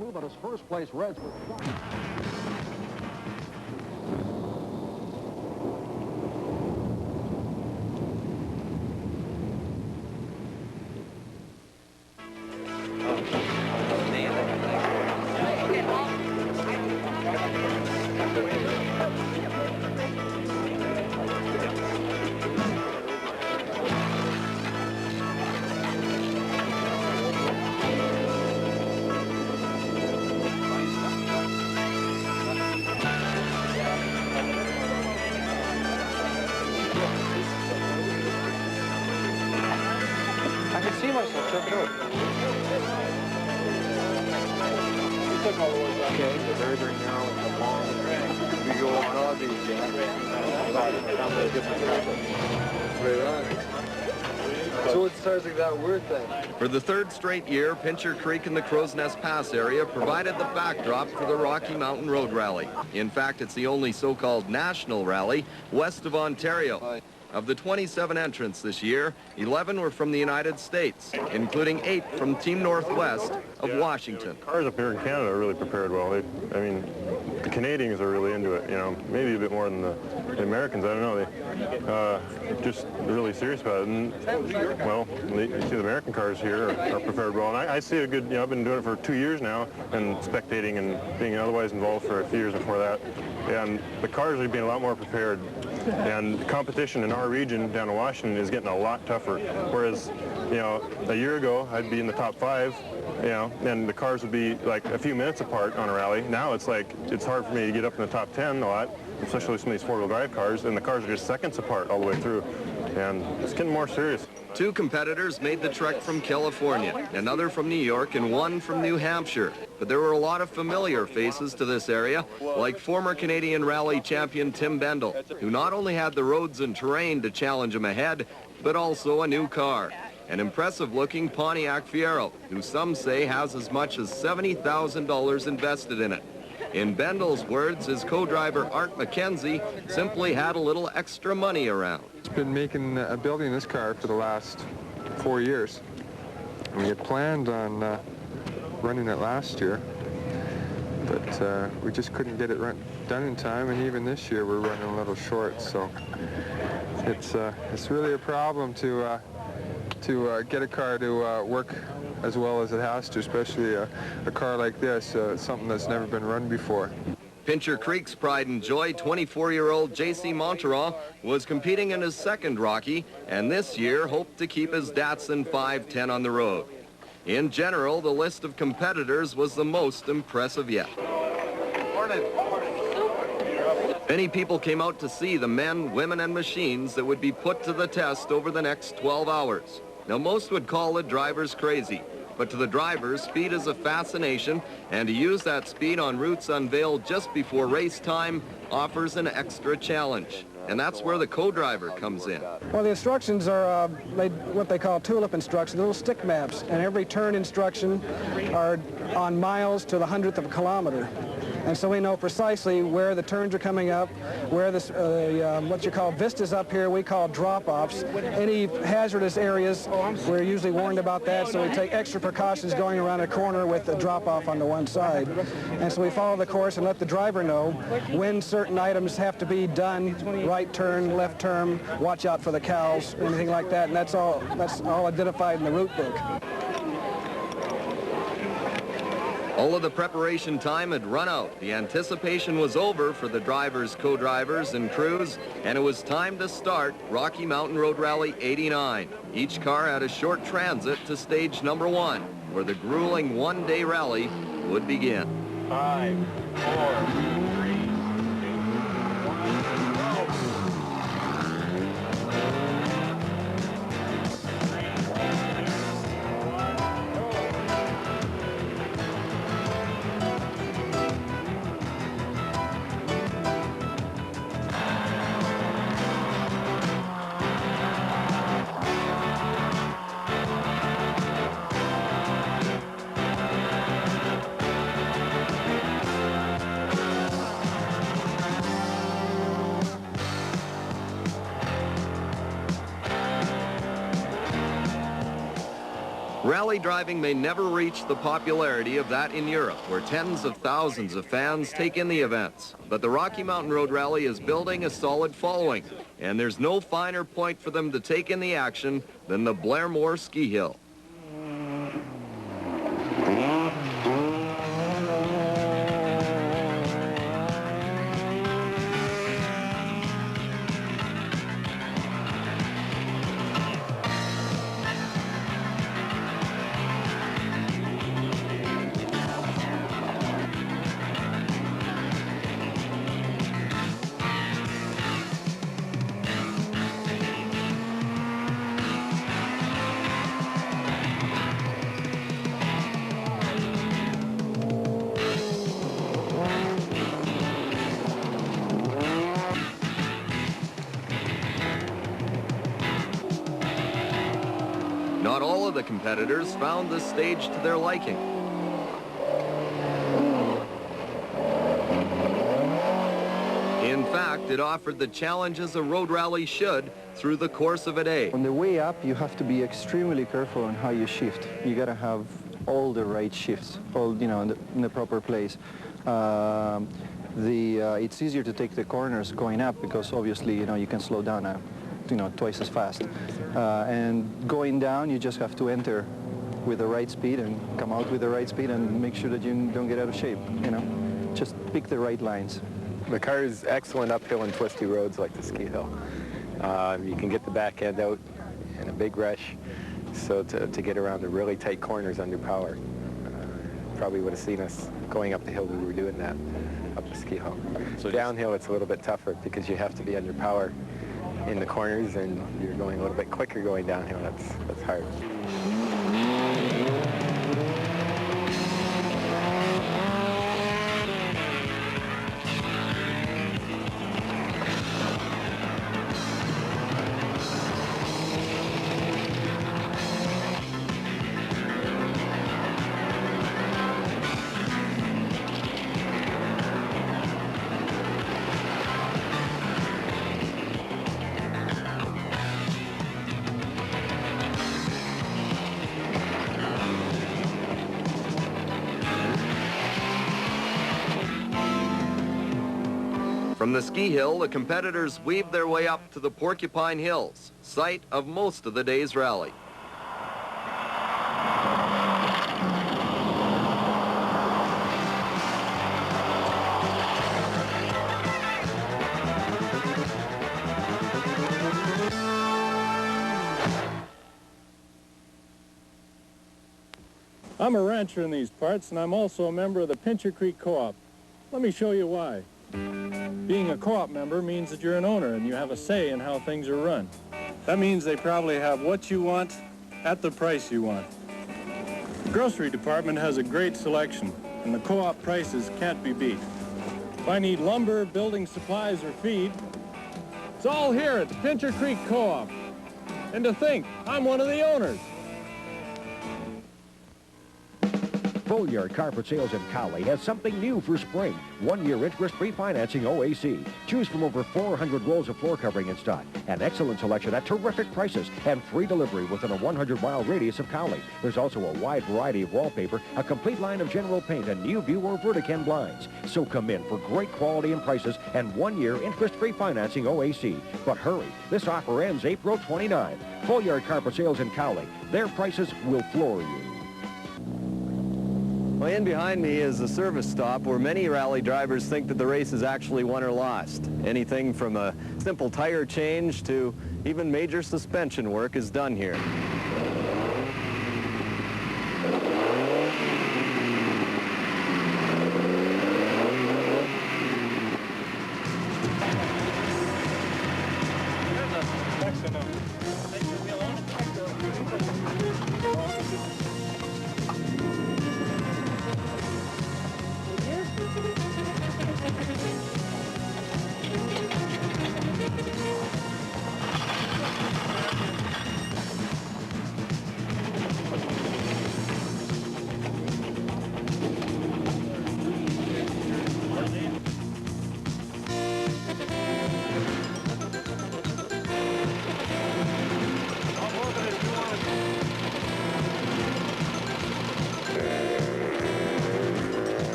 Blue, but his first place Reds were I can see myself. Check it out. We took all the way back. Okay. The very, very narrow and the long. We go on all these, Right on. So it starts like that word thing. For the third straight year, Pincher Creek and the Crow's Nest Pass area provided the backdrop for the Rocky Mountain Road Rally. In fact, it's the only so-called national rally west of Ontario. Of the 27 entrants this year, 11 were from the United States, including 8 from Team Northwest of Washington. Cars up here in Canada are really prepared well. I mean, the Canadians are really into it, you know, maybe a bit more than the Americans. I don't know. They just really serious about it. And, well, you see the American cars here are prepared well. And I see a good, you know, I've been doing it for 2 years now and spectating and being otherwise involved for a few years before that. And the cars are being a lot more prepared. And the competition in our region down in Washington is getting a lot tougher. Whereas, you know, a year ago, I'd be in the top 5, you know, and the cars would be like a few minutes apart on a rally. Now it's like, it's hard for me to get up in the top 10 a lot, especially some of these four-wheel drive cars, and the cars are just seconds apart all the way through. And it's getting more serious. 2 competitors made the trek from California, another from New York, and 1 from New Hampshire. But there were a lot of familiar faces to this area, like former Canadian rally champion Tim Bendel, who not only had the roads and terrain to challenge him ahead, but also a new car. An impressive-looking Pontiac Fiero, who some say has as much as $70,000 invested in it. In Bendel's words, his co-driver Art McKenzie simply had a little extra money around. It's been building this car for the last 4 years. We had planned on running it last year, but we just couldn't get it done in time, and even this year we're running a little short. So it's really a problem to get a car to work as well as it has to, especially a car like this, something that's never been run before. Pincher Creek's pride and joy, 24-year-old J.C. Montereau, was competing in his second Rocky, and this year hoped to keep his Datsun 510 on the road. In general, the list of competitors was the most impressive yet. Many people came out to see the men, women, and machines that would be put to the test over the next 12 hours. Now, most would call the drivers crazy, but to the drivers, speed is a fascination, and to use that speed on routes unveiled just before race time offers an extra challenge. And that's where the co-driver comes in. Well, the instructions are what they call tulip instructions, little stick maps, and every turn instruction are on miles to the 100th of a kilometer. And so we know precisely where the turns are coming up, where what you call vistas up here, we call drop-offs. Any hazardous areas, we're usually warned about that, so we take extra precautions going around a corner with a drop-off on the one side. And so we follow the course and let the driver know when certain items have to be done, right turn, left turn, watch out for the cows, anything like that, and that's all identified in the route book. All of the preparation time had run out. The anticipation was over for the drivers, co-drivers, and crews, and it was time to start Rocky Mountain Road Rally 89. Each car had a short transit to stage number 1, where the grueling one-day rally would begin. 5, 4, 3, 2, 1, go. Rally driving may never reach the popularity of that in Europe, where tens of thousands of fans take in the events. But the Rocky Mountain Road Rally is building a solid following, and there's no finer point for them to take in the action than the Blairmore Ski Hill. Not all of the competitors found this stage to their liking. In fact, it offered the challenges a road rally should through the course of a day. On the way up, you have to be extremely careful on how you shift. You got to have all the right shifts, all, you know, in the proper place. It's easier to take the corners going up because obviously, you know, you can slow down twice as fast. And going down, you just have to enter with the right speed and come out with the right speed and make sure that you don't get out of shape, you know. Just pick the right lines. The car is excellent uphill and twisty roads like the ski hill. You can get the back end out in a big rush, so to get around the really tight corners under power. Probably would have seen us going up the hill we were doing that, up the ski hill. So downhill it's a little bit tougher because you have to be under power in the corners and you're going a little bit quicker going downhill. That's hard. From the ski hill, the competitors weaved their way up to the Porcupine Hills, site of most of the day's rally. I'm a rancher in these parts, and I'm also a member of the Pincher Creek Co-op. Let me show you why. Being a co-op member means that you're an owner and you have a say in how things are run. That means they probably have what you want at the price you want. The grocery department has a great selection, and the co-op prices can't be beat. If I need lumber, building supplies, or feed, it's all here at the Pincher Creek Co-op. And to think, I'm one of the owners. Foleyard Carpet Sales in Cowley has something new for spring. 1-year interest-free financing OAC. Choose from over 400 rolls of floor covering in stock. An excellent selection at terrific prices and free delivery within a 100-mile radius of Cowley. There's also a wide variety of wallpaper, a complete line of general paint, and new view or Verticam blinds. So come in for great quality and prices and 1-year interest-free financing OAC. But hurry, this offer ends April 29. Foleyard Carpet Sales in Cowley. Their prices will floor you. Well, in behind me is a service stop where many rally drivers think that the race is actually won or lost. Anything from a simple tire change to even major suspension work is done here.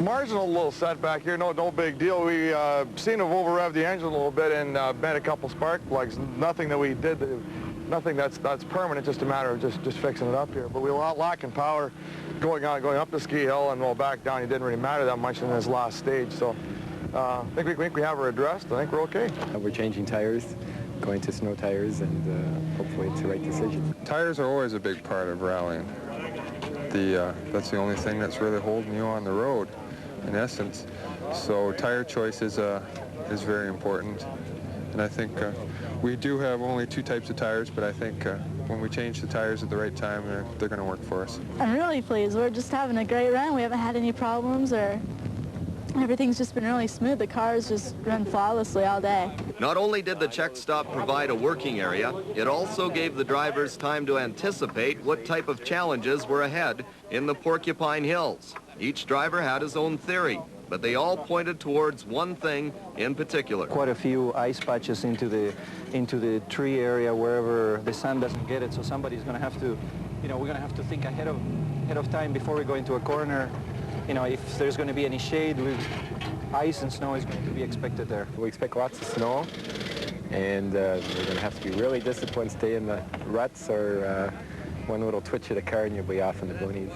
Marginal little setback here, no big deal. We seem to have over-revved the engine a little bit and bent a couple spark plugs. Nothing that we did, nothing that's permanent, just a matter of just fixing it up here. But we were lacking power going up the ski hill, and back down, it didn't really matter that much in this last stage. So I think we have her addressed. I think we're okay. We're changing tires, going to snow tires, and hopefully it's the right decision. Tires are always a big part of rallying. That's the only thing that's really holding you on the road, in essence. So tire choice is very important. And I think we do have only 2 types of tires, but I think when we change the tires at the right time, they're going to work for us. I'm really pleased. We're just having a great run. We haven't had any problems, or everything's just been really smooth. The cars just run flawlessly all day. Not only did the check stop provide a working area, it also gave the drivers time to anticipate what type of challenges were ahead in the Porcupine Hills. Each driver had his own theory, but they all pointed towards one thing in particular. Quite a few ice patches into the tree area wherever the sun doesn't get it, so somebody's going to have to, we're going to have to think ahead of time before we go into a corner. If there's going to be any shade, ice and snow is going to be expected there. We expect lots of snow, and we're going to have to be really disciplined, stay in the ruts, or one little twitch of the car and you'll be off in the boonies.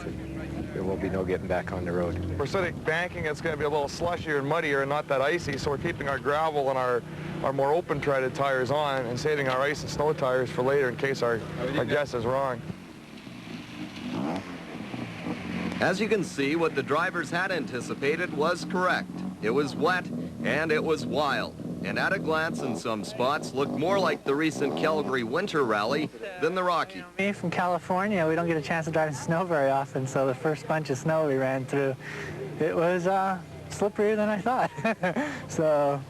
There will be no getting back on the road. For acidic banking, it's going to be a little slushier and muddier and not that icy, so we're keeping our gravel and our more open-treaded tires on and saving our ice and snow tires for later in case our guess is wrong. As you can see, what the drivers had anticipated was correct. It was wet and it was wild, and at a glance in some spots looked more like the recent Calgary Winter Rally than the Rocky. Me from California, we don't get a chance to drive in snow very often, so the first bunch of snow we ran through, it was slipperier than I thought.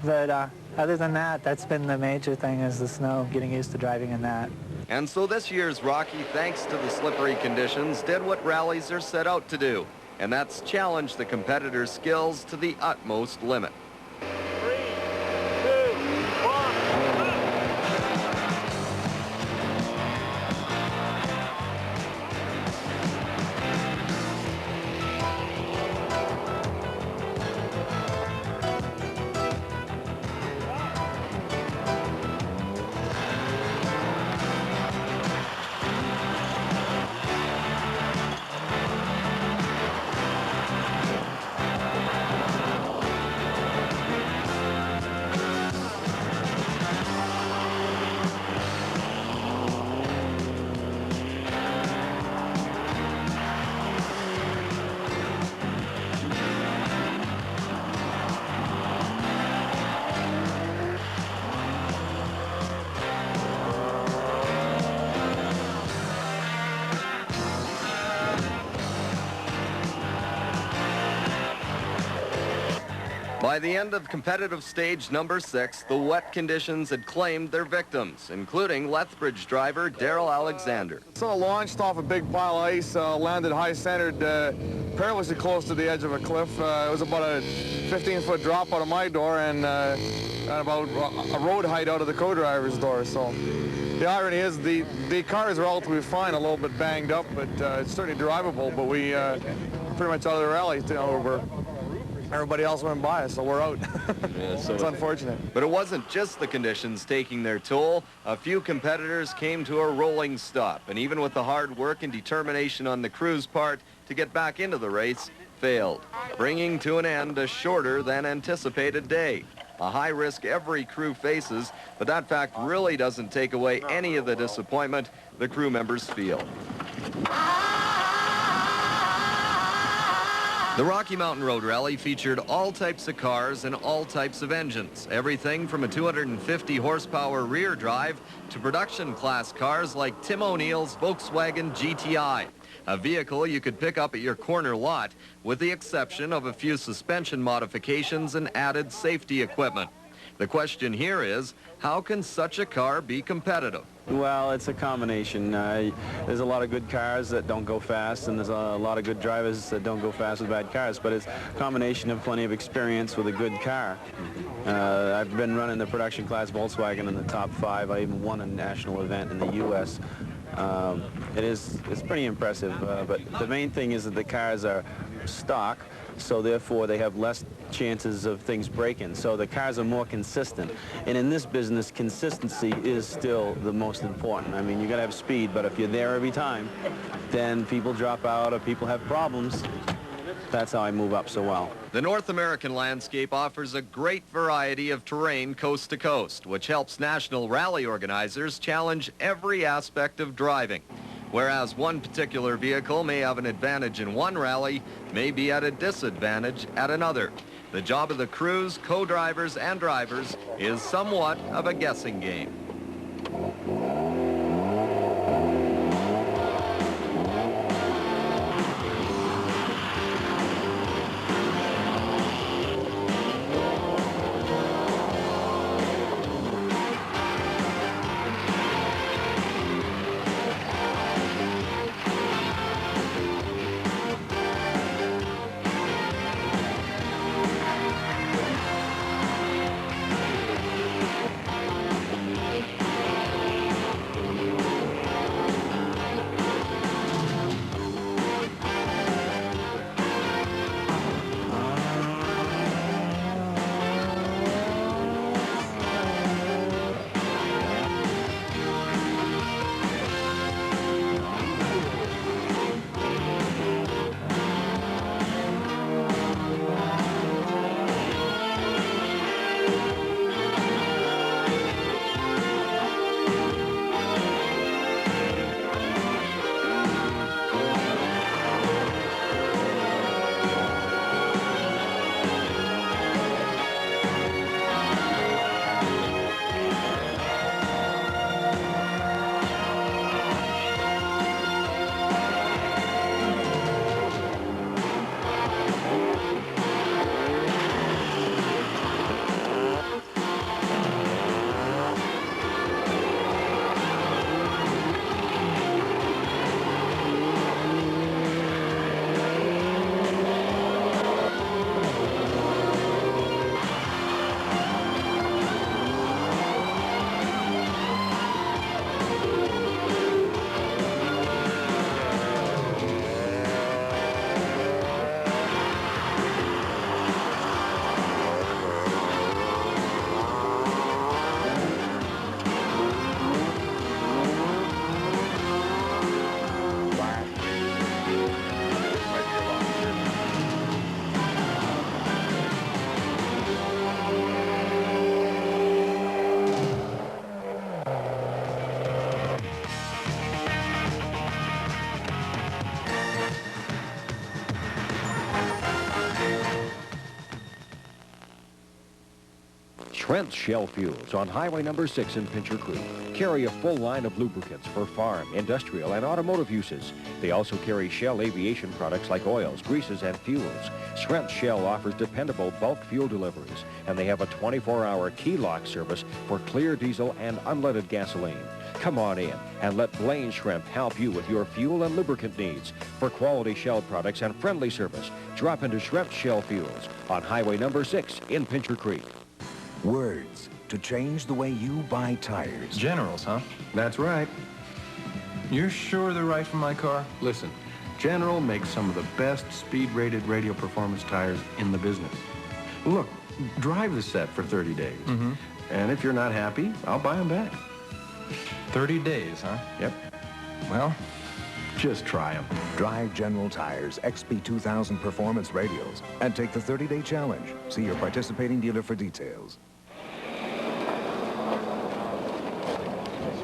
But other than that, that's been the major thing, is the snow, getting used to driving in that. And so this year's Rocky, thanks to the slippery conditions, did what rallies are set out to do, and that's challenge the competitors' skills to the utmost limit. By the end of competitive stage number 6, the wet conditions had claimed their victims, including Lethbridge driver Darrell Alexander. So I launched off a big pile of ice, landed high-centered, perilously close to the edge of a cliff. It was about a 15-foot drop out of my door and about a road height out of the co-driver's door. So the irony is the car is relatively fine, a little bit banged up, but it's certainly drivable. But we pretty much out of the rally. Everybody else went by us, so we're out. Yeah, so it's unfortunate. But it wasn't just the conditions taking their toll. A few competitors came to a rolling stop, and even with the hard work and determination on the crew's part to get back into the race, failed, bringing to an end a shorter than anticipated day. A high risk every crew faces, but that fact really doesn't take away any of the disappointment the crew members feel. The Rocky Mountain Road Rally featured all types of cars and all types of engines, everything from a 250 horsepower rear drive to production class cars like Tim O'Neill's Volkswagen GTI, a vehicle you could pick up at your corner lot with the exception of a few suspension modifications and added safety equipment. The question here is, how can such a car be competitive? Well, it's a combination. There's a lot of good cars that don't go fast, and there's a lot of good drivers that don't go fast with bad cars, but it's a combination of plenty of experience with a good car. I've been running the production class Volkswagen in the top 5. I even won a national event in the U.S. It's pretty impressive, but the main thing is that the cars are stock, so therefore they have less chances of things breaking. So the cars are more consistent. And in this business, consistency is still the most important. I mean, you got to have speed, but if you're there every time, then people drop out or people have problems. That's how I move up so well. The North American landscape offers a great variety of terrain coast to coast, which helps national rally organizers challenge every aspect of driving. Whereas one particular vehicle may have an advantage in one rally, may be at a disadvantage at another. The job of the crews, co-drivers, and drivers is somewhat of a guessing game. Trent's Shell Fuels on Highway number 6 in Pincher Creek carry a full line of lubricants for farm, industrial, and automotive uses. They also carry Shell aviation products like oils, greases, and fuels. Trent's Shell offers dependable bulk fuel deliveries, and they have a 24-hour key lock service for clear diesel and unleaded gasoline. Come on in and let Blaine Shrimp help you with your fuel and lubricant needs. For quality Shell products and friendly service, drop into Shrimp Shell Fuels on Highway number 6 in Pincher Creek. Words to change the way you buy tires. Generals, huh? That's right. You're sure they're right for my car? Listen, General makes some of the best speed-rated radial performance tires in the business. Look, drive the set for 30 days. And if you're not happy, I'll buy them back. 30 days, huh? Yep. Well, just try them. Drive General Tires XP2000 Performance Radials and take the 30-day challenge. See your participating dealer for details.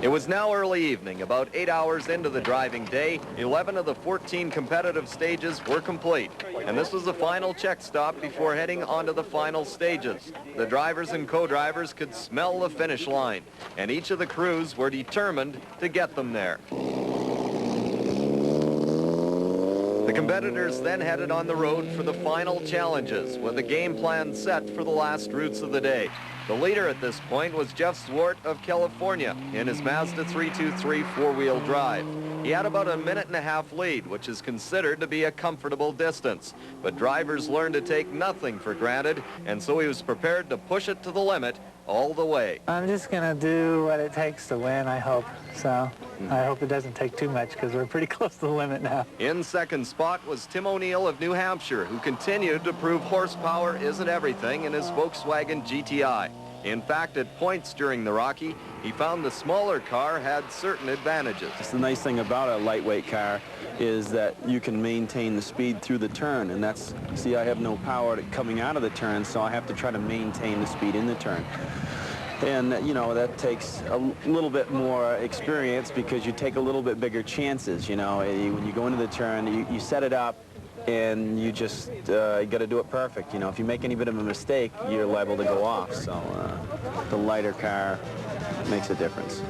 It was now early evening, about 8 hours into the driving day. 11 of the 14 competitive stages were complete, and this was the final check stop before heading onto the final stages. The drivers and co-drivers could smell the finish line, and each of the crews were determined to get them there. The competitors then headed on the road for the final challenges with a game plan set for the last routes of the day. The leader at this point was Jeff Zwart of California in his Mazda 323 four-wheel drive. He had about a minute-and-a-half lead, which is considered to be a comfortable distance. But drivers learn to take nothing for granted, and so he was prepared to push it to the limit all the way. I'm just going to do what it takes to win, I hope. So I hope it doesn't take too much because we're pretty close to the limit now. In second spot was Tim O'Neill of New Hampshire, who continued to prove horsepower isn't everything in his Volkswagen GTI. In fact, at points during the Rocky, he found the smaller car had certain advantages. The nice thing about a lightweight car is that you can maintain the speed through the turn, and that's, see, I have no power coming out of the turn, so I have to try to maintain the speed in the turn. And, you know, that takes a little bit more experience because you take a little bit bigger chances, you know. When you go into the turn, you set it up, and you just got to do it perfect. You know, if you make any bit of a mistake, you're liable to go off. So the lighter car makes a difference.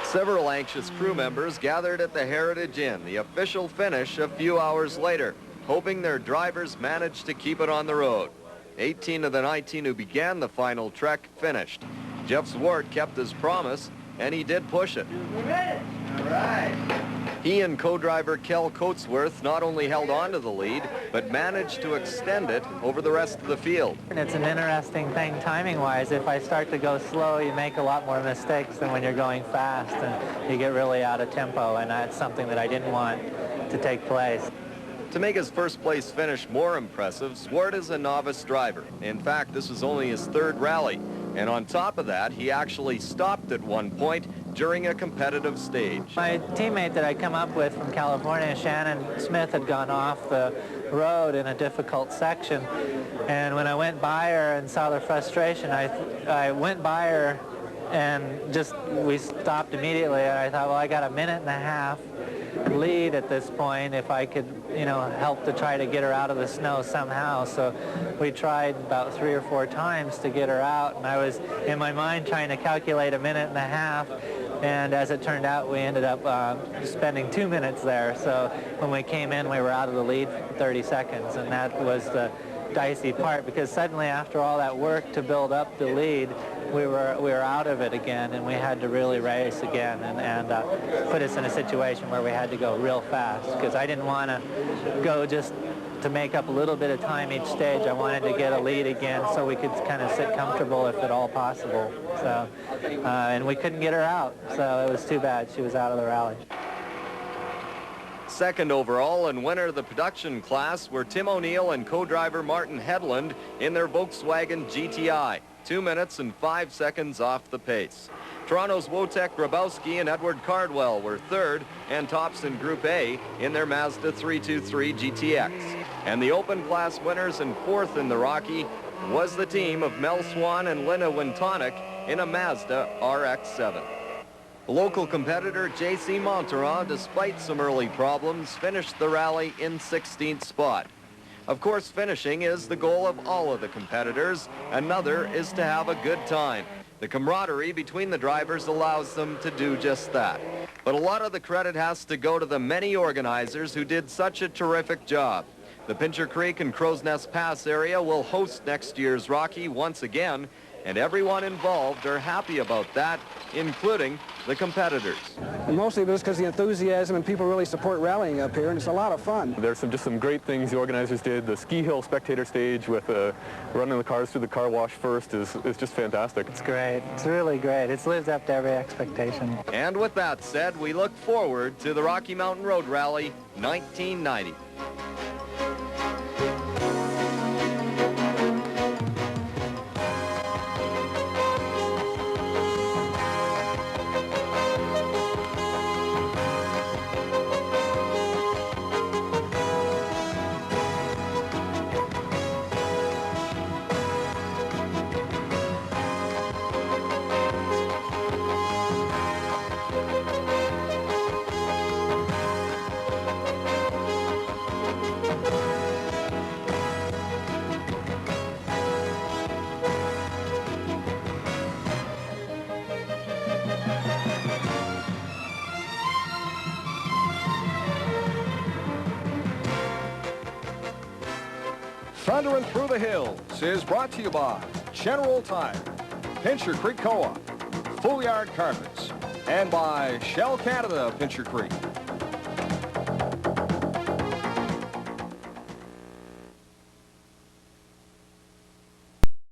Several anxious crew members gathered at the Heritage Inn, the official finish a few hours later, hoping their drivers managed to keep it on the road. 18 of the 19 who began the final trek finished. Jeff Zwart kept his promise, and he did push it. All right. He and co-driver Kel Coatsworth not only held on to the lead, but managed to extend it over the rest of the field. And it's an interesting thing timing-wise. If I start to go slow, you make a lot more mistakes than when you're going fast, and you get really out of tempo, and that's something that I didn't want to take place. To make his first place finish more impressive, Zwart is a novice driver. In fact, this was only his third rally. And on top of that, he actually stopped at one point during a competitive stage. My teammate that I come up with from California, Shannon Smith, had gone off the road in a difficult section. And when I went by her and saw the frustration, I went by her and we stopped immediately. And I thought, well, I got a minute and a half lead at this point if I could, you know, help to try to get her out of the snow somehow. So we tried about 3 or 4 times to get her out, and I was in my mind trying to calculate a minute and a half, and as it turned out, we ended up spending 2 minutes there. So when we came in, we were out of the lead for 30 seconds, and that was the dicey part, because suddenly after all that work to build up the lead, we were out of it again, and we had to really race again, and put us in a situation where we had to go real fast, because I didn't want to go just to make up a little bit of time each stage. I wanted to get a lead again so we could kind of sit comfortable if at all possible. So, and we couldn't get her out, so it was too bad. She was out of the rally. Second overall and winner of the production class were Tim O'Neill and co-driver Martin Hedlund in their Volkswagen GTI. 2 minutes and 5 seconds off the pace. Toronto's Wojtek Grabowski and Edward Cardwell were third and tops in Group A in their Mazda 323 GTX. And the open class winners and fourth in the Rocky was the team of Mel Swan and Linda Wintonic in a Mazda RX-7. Local competitor J.C. Monteron, despite some early problems, finished the rally in 16th spot. Of course, finishing is the goal of all of the competitors. Another is to have a good time. The camaraderie between the drivers allows them to do just that. But a lot of the credit has to go to the many organizers who did such a terrific job. The Pincher Creek and Crow's Nest Pass area will host next year's Rocky once again, and everyone involved are happy about that, including the competitors. And mostly just because of the enthusiasm, and people really support rallying up here, and it's a lot of fun. There's just some great things the organizers did. The ski hill spectator stage with running the cars through the car wash first is just fantastic. It's great. It's really great. It's lived up to every expectation. And with that said, we look forward to the Rocky Mountain Road Rally 1990. Thundering Through the Hills is brought to you by General Tire, Pincher Creek Co-op, Full Yard Carpets, and by Shell Canada, Pincher Creek.